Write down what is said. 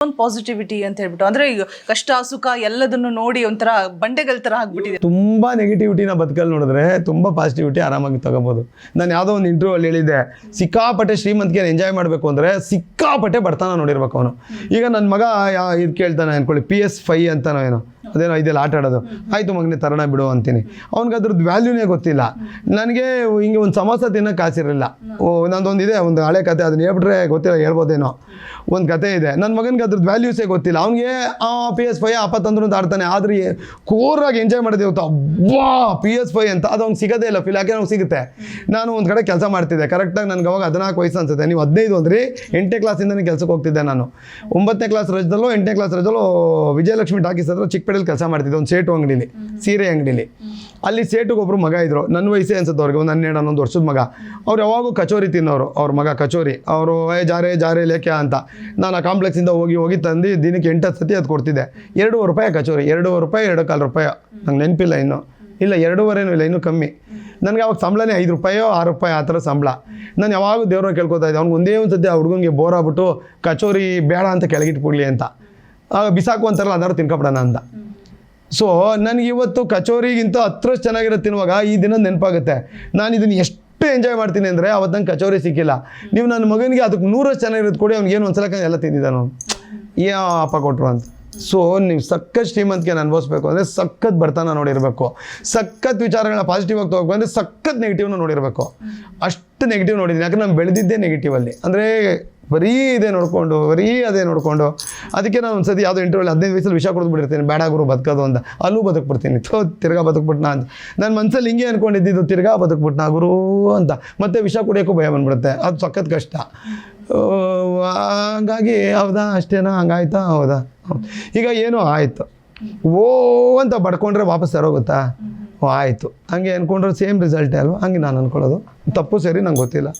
ಒಂದು ಪಾಸಿಟಿವಿಟಿ ಅಂತ ಹೇಳ್ಬಿಟ್ಟು ಅಂದ್ರೆ ಈಗ ಕಷ್ಟ ಸುಖ ಎಲ್ಲದನ್ನು ನೋಡಿ ಒಂಥರ ಬಂಡೆಗಳ ತರ ಆಗ್ಬಿಟ್ಟಿದೆ. ತುಂಬ ನೆಗೆಟಿವಿಟಿನ ಬದುಕಲ್ಲಿ ನೋಡಿದ್ರೆ ತುಂಬ ಪಾಸಿಟಿವಿಟಿ ಆರಾಮಾಗಿ ತಗೋಬೋದು. ನಾನು ಯಾವುದೋ ಒಂದು ಇಂಟರ್ವ್ಯೂ ಅಲ್ಲಿ ಹೇಳಿದ್ದೆ, ಸಿಕ್ಕಾಪಟ್ಟೆ ಶ್ರೀಮಂತಿಗೆ ಎಂಜಾಯ್ ಮಾಡಬೇಕು ಅಂದರೆ ಸಿಕ್ಕಾಪಟ್ಟೆ ಬಡತನ ನೋಡಿರ್ಬೇಕು ಅವನು. ಈಗ ನನ್ನ ಮಗ ಇದು ಕೇಳ್ತಾನೆ ಅನ್ಕೊಳ್ಳಿ, PS5 ಅಂತನೋ ಏನೋ ಅದೇನೋ ಇದೆಲ್ಲ ಆಟ ಆಡೋದು, ಆಯಿತು ಮಗನೇ ತರೋಣ ಬಿಡು ಅಂತೀನಿ. ಅವ್ನಿಗೆ ಅದ್ರದ್ದು ವ್ಯಾಲ್ಯೂನೇ ಗೊತ್ತಿಲ್ಲ. ನನಗೆ ಹಿಂಗೆ ಒಂದು ಸಮೋಸ ತಿನ್ನೋಕೆ ಕಾಸಿರಲಿಲ್ಲ. ನಂದೊಂದಿದೆ, ಒಂದು ಹಳೆ ಕತೆ, ಅದನ್ನ ಹೇಳ್ಬಿಟ್ರೆ ಗೊತ್ತಿಲ್ಲ, ಹೇಳ್ಬೋದೇನೋ. ಒಂದು ಕತೆ ಇದೆ, ನನ್ನ ಮಗನಿಗೆ ಅದ್ರದ್ದು ವ್ಯಾಲ್ಯೂಸೇ ಗೊತ್ತಿಲ್ಲ. ಅವ್ನಿಗೆ PS5 ತಂದ್ರು ಅಂತ ಆಡ್ತಾನೆ, ಆದರೆ ಕೋರಾಗಿ ಎಂಜಾಯ್ ಮಾಡಿದೆ ಇವತ್ತು. ಅಬ್ಬಾ PS5 ಅಂತ ಅದು ಅವ್ನಿಗೆ ಸಿಗೋದೇ ಇಲ್ಲ ಫೀಲ್. ಯಾಕೆ ಅವ್ನಿಗೆ ಸಿಗುತ್ತೆ. ನಾನು ಒಂದು ಕಡೆ ಕೆಲಸ ಮಾಡ್ತಿದ್ದೆ, ಕರೆಕ್ಟಾಗಿ ನನಗೆ ಅವಾಗ 14 ವಯಸ್ಸು ಅನ್ಸುತ್ತೆ. ನೀವು 15 ಅಂದ್ರಿ. 8ನೇ ಕ್ಲಾಸಿಂದನೇ ಕೆಲಸಕ್ಕೆ ಹೋಗ್ತಿದ್ದೆ ನಾನು. 9ನೇ ಕ್ಲಾಸ್ ರಜದಲ್ಲೋ 8ನೇ ಕ್ಲಾಸ್ ರಜದಲ್ಲೋ ವಿಜಯಲಕ್ಷ್ಮಿ ಟಾಕೀಸ್ ಹತ್ರ ಚಿಕ್ಕಪೇಟೆಯಲ್ಲಿ ಕೆಲಸ ಮಾಡ್ತಿದ್ದೆ, ಒಂದು ಸೇಟು ಅಂಗಡಿಲಿ, ಸೀರೆ ಅಂಗಡಿಲಿ. ಅಲ್ಲಿ ಸೇಟುಗೆ ಒಬ್ಬರು ಮಗ ಇದ್ರು, ನನ್ನ ವಯಸ್ಸೇ ಅನ್ಸುತ್ತೆ ಅವ್ರಿಗೆ, ಒಂದು 12-11 ವರ್ಷದ ಮಗ. ಅವ್ರು ಯಾವಾಗೂ ಕಚೋರಿ ತಿನ್ನೋರು, ಅವ್ರ ಮಗ ಕಚೋರಿ. ಅವರು ಜಾರೆ ಲೇಖ್ಯ ಅಂತ. ನಾನು ಆ ಕಾಂಪ್ಲೆಕ್ಸಿಂದ ಹೋಗಿ ತಂದು ದಿನಕ್ಕೆ 8 ಸತಿ ಅದು ಕೊಡ್ತಿದ್ದೆ. 2 ರೂಪಾಯಿ ಕಚೋರಿ, 2 ರೂಪಾಯಿ 2.25 ರೂಪಾಯಿ, ನಂಗೆ ನೆನಪಿಲ್ಲ ಇನ್ನೂ, ಇಲ್ಲ 2.25 ಇಲ್ಲ, ಇನ್ನೂ ಕಮ್ಮಿ. ನನಗೆ ಅವಾಗ ಸಂಬಳನೇ 5 ರೂಪಾಯೋ 6 ರೂಪಾಯಿ ಆ ಥರ ಸಂಬಳ. ನಾನು ಯಾವಾಗೂ ದೇವ್ರನ್ನ ಕೇಳ್ಕೊತಾ ಇದ್ದೆ, ಅವ್ನಿಗೆ ಒಂದೇ ಒಂದು ಸತಿ ಆ ಹುಡುಗನಿಗೆ ಬೋರ್ ಆಗ್ಬಿಟ್ಟು ಕಚೋರಿ ಬೇಡ ಅಂತ ಕೆಳಗಿಟ್ಬಿಡ್ಲಿ ಅಂತ. ಬಿಸಾಕು ಅಂತಾರಲ್ಲ, ಅದಾರು ತಿನ್ಕೊಬಿಡೋಣ ಅಂತ. ಸೊ ನನಗೆ ಇವತ್ತು ಕಚೋರಿಗಿಂತ 10 ಚೆನ್ನಾಗಿರೋ ತಿನ್ನುವಾಗ ಈ ದಿನ ನೆನಪಾಗುತ್ತೆ. ನಾನು ಇದನ್ನು ಎಷ್ಟು ಎಂಜಾಯ್ ಮಾಡ್ತೀನಿ ಅಂದರೆ, ಅವತ್ತು ನಂಗೆ ಕಚೋರಿ ಸಿಕ್ಕಿಲ್ಲ. ನೀವು ನನ್ನ ಮಗನಿಗೆ ಅದಕ್ಕೆ 100 ಚೆನ್ನಾಗಿರೋದು ಕೊಡಿ, ಅವ್ನಿಗೆ ಏನು ಒಂದ್ಸಲ ಎಲ್ಲ ತಿಂದಿದ್ದಾನು, ಅಪ್ಪ ಕೊಟ್ಟರು ಅಂತ. ಸೊ ನೀವು ಸಖತ್ ಶ್ರೀಮಂತಿಗೆ ಅನುಭವಿಸ್ಬೇಕು ಅಂದರೆ ಸಖತ್ ಬಡತನ ನೋಡಿರಬೇಕು. ಸಖತ್ ವಿಚಾರಗಳನ್ನ ಪಾಸಿಟಿವ್ ಆಗಿ ತೊಗೋಬೇಕು ಅಂದರೆ ಸಖತ್ ನೆಗೆಟಿವ್ನ ನೋಡಿರಬೇಕು. ಅಷ್ಟು ನೆಗೆಟಿವ್ ನೋಡಿದ್ದೀನಿ. ಯಾಕಂದ್ರೆ ನಾನು ಬೆಳೆದಿದ್ದೇ ನೆಗೆಟಿವಲ್ಲಿ. ಅಂದರೆ ಬರೀ ಅದೇ ನೋಡಿಕೊಂಡು ಅದಕ್ಕೆ ನಾನು ಒಂದು ಸತಿ ಯಾವುದೋ ಇಂಟರ್ವ್ಯೂಲ್ಲಿ 15 ವಯಸ್ಸಲ್ಲಿ ವಿಷ ಕೊಡ್ಬಿಟ್ಟಿರ್ತೀನಿ, ಬೇಡ ಗುರು ಬದುಕೋದು ಅಂತ. ಅಲ್ಲೂ ಬದುಕ್ಬಿಡ್ತೀನಿ, ತಿರ್ಗಾ ಬದುಕ್ಬಿಟ್ನಾ ಅಂತ. ನನ್ನ ಮನಸ್ಸಲ್ಲಿ ಹಿಂಗೆ ಅಂದ್ಕೊಂಡಿದ್ದು, ತಿರ್ಗಾ ಬದುಕ್ಬಿಟ್ನಾ ಗುರು ಅಂತ. ಮತ್ತೆ ವಿಷ ಕುಡಿಯೋಕ್ಕೂ ಭಯ ಬಂದ್ಬಿಡುತ್ತೆ, ಅದು ಸಖತ್ ಕಷ್ಟ. ಹಂಗಾಗಿ ಹೌದಾ ಅಷ್ಟೇನಾ, ಹಂಗಾಯ್ತಾ, ಹೌದಾ, ಈಗ ಏನೋ ಆಯಿತು ಅಂತ ಬಡ್ಕೊಂಡ್ರೆ ವಾಪಸ್ ತರೋಗುತ್ತಾ, ಆಯಿತು ಹಂಗೆ ಅಂದ್ಕೊಂಡ್ರೆ ಸೇಮ್ ರಿಸಲ್ಟೇ ಅಲ್ವ. ಹಂಗೆ ನಾನು ಅಂದ್ಕೊಳ್ಳೋದು ತಪ್ಪು ಸರಿ ನಂಗೆ ಗೊತ್ತಿಲ್ಲ.